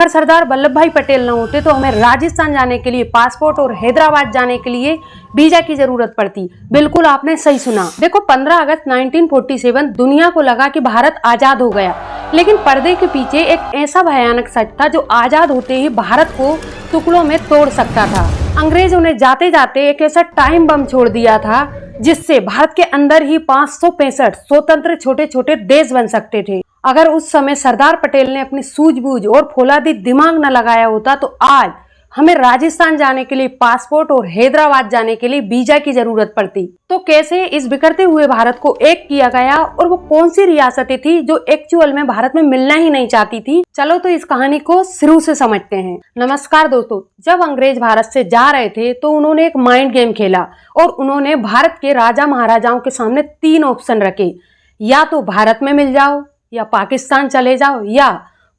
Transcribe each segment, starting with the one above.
अगर सरदार वल्लभ भाई पटेल न होते तो हमें राजस्थान जाने के लिए पासपोर्ट और हैदराबाद जाने के लिए वीजा की जरूरत पड़ती। बिल्कुल आपने सही सुना। देखो 15 अगस्त 1947 दुनिया को लगा कि भारत आजाद हो गया, लेकिन पर्दे के पीछे एक ऐसा भयानक सच था जो आजाद होते ही भारत को टुकड़ों में तोड़ सकता था। अंग्रेजों ने जाते जाते एक ऐसा टाइम बम छोड़ दिया था जिससे भारत के अंदर ही 565 स्वतंत्र छोटे छोटे देश बन सकते थे। अगर उस समय सरदार पटेल ने अपनी सूझबूझ और फौलादी दिमाग न लगाया होता तो आज हमें राजस्थान जाने के लिए पासपोर्ट और हैदराबाद जाने के लिए वीजा की जरूरत पड़ती। तो कैसे इस बिखरते हुए भारत को एक किया गया और वो कौन सी रियासतें थी जो एक्चुअल में भारत में मिलना ही नहीं चाहती थी? चलो तो इस कहानी को शुरू से समझते हैं। नमस्कार दोस्तों, जब अंग्रेज भारत से जा रहे थे तो उन्होंने एक माइंड गेम खेला और उन्होंने भारत के राजा महाराजाओं के सामने 3 ऑप्शन रखे। या तो भारत में मिल जाओ, या पाकिस्तान चले जाओ, या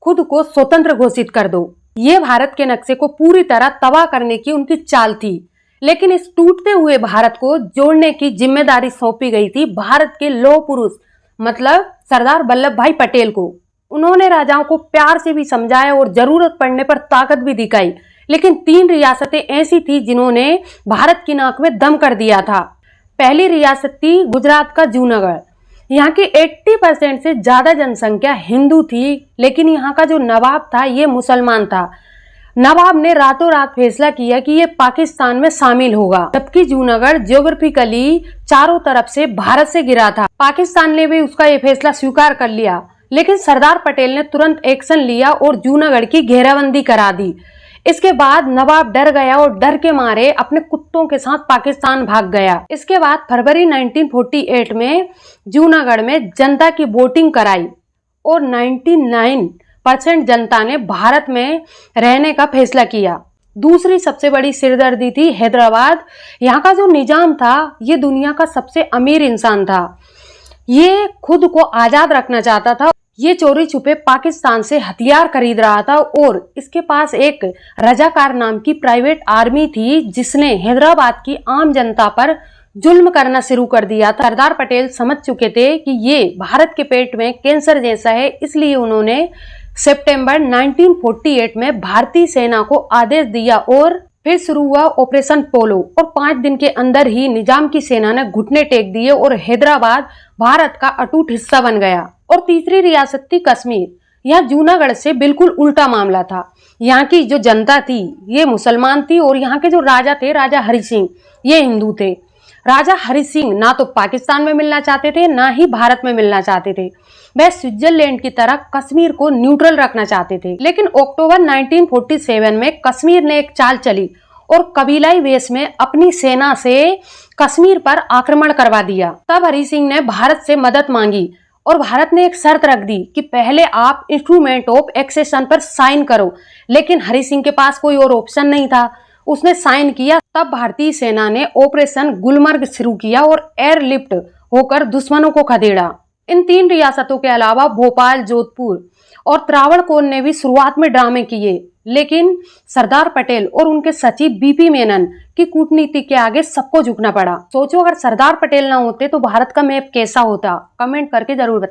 खुद को स्वतंत्र घोषित कर दो। ये भारत के नक्शे को पूरी तरह तबाह करने की उनकी चाल थी। लेकिन इस टूटते हुए भारत को जोड़ने की जिम्मेदारी सौंपी गई थी भारत के लौह पुरुष मतलब सरदार वल्लभ भाई पटेल को। उन्होंने राजाओं को प्यार से भी समझाया और जरूरत पड़ने पर ताकत भी दिखाई। लेकिन 3 रियासतें ऐसी थी जिन्होंने भारत की नाक में दम कर दिया था। पहली रियासत थी गुजरात का जूनागढ़। यहाँ की 80% से ज्यादा जनसंख्या हिंदू थी, लेकिन यहाँ का जो नवाब था ये मुसलमान था। नवाब ने रातों रात फैसला किया कि ये पाकिस्तान में शामिल होगा, जबकि जूनागढ़ ज्योग्राफिकली चारों तरफ से भारत से घिरा था। पाकिस्तान ने भी उसका ये फैसला स्वीकार कर लिया, लेकिन सरदार पटेल ने तुरंत एक्शन लिया और जूनागढ़ की घेराबंदी करा दी। इसके बाद नवाब डर गया और डर के मारे अपने कुत्तों के साथ पाकिस्तान भाग गया। इसके बाद फरवरी 1948 में जूनागढ़ में जनता की वोटिंग कराई और 99% जनता ने भारत में रहने का फैसला किया। दूसरी सबसे बड़ी सिरदर्दी थी हैदराबाद। यहाँ का जो निजाम था ये दुनिया का सबसे अमीर इंसान था। ये खुद को आजाद रखना चाहता था। ये चोरी छुपे पाकिस्तान से हथियार खरीद रहा था और इसके पास एक रजाकार नाम की प्राइवेट आर्मी थी जिसने हैदराबाद की आम जनता पर जुल्म करना शुरू कर दिया था। सरदार पटेल समझ चुके थे कि ये भारत के पेट में कैंसर जैसा है, इसलिए उन्होंने सितंबर 1948 में भारतीय सेना को आदेश दिया और फिर शुरू हुआ ऑपरेशन पोलो और 5 दिन के अंदर ही निजाम की सेना ने घुटने टेक दिए और हैदराबाद भारत का अटूट हिस्सा बन गया। और तीसरी रियासत थी कश्मीर। यहाँ जूनागढ़ से बिल्कुल उल्टा मामला था। यहाँ की जो जनता थी ये मुसलमान थी और यहाँ के जो राजा थे, राजा हरि सिंह, ये हिंदू थे। राजा हरि सिंह ना तो पाकिस्तान में मिलना चाहते थे ना ही भारत में मिलना चाहते थे। वह स्विट्जरलैंड की तरह कश्मीर को न्यूट्रल रखना चाहते थे। लेकिन अक्टूबर 1947 में कश्मीर ने एक चाल चली और कबीलाई वेश में अपनी सेना से कश्मीर पर आक्रमण करवा दिया। तब हरि सिंह ने भारत से मदद मांगी और भारत ने एक शर्त रख दी कि पहले आप इंस्ट्रूमेंट ऑफ एक्सेशन पर साइन करो। लेकिन हरि सिंह के पास कोई और ऑप्शन नहीं था, उसने साइन किया। तब भारतीय सेना ने ऑपरेशन गुलमर्ग शुरू किया और एयरलिफ्ट होकर दुश्मनों को खदेड़ा। इन 3 रियासतों के अलावा भोपाल, जोधपुर और त्रावणकोर ने भी शुरुआत में ड्रामे किए, लेकिन सरदार पटेल और उनके सचिव बीपी मेनन की कूटनीति के आगे सबको झुकना पड़ा। सोचो अगर सरदार पटेल ना होते तो भारत का मैप कैसा होता? कमेंट करके जरूर बताओ।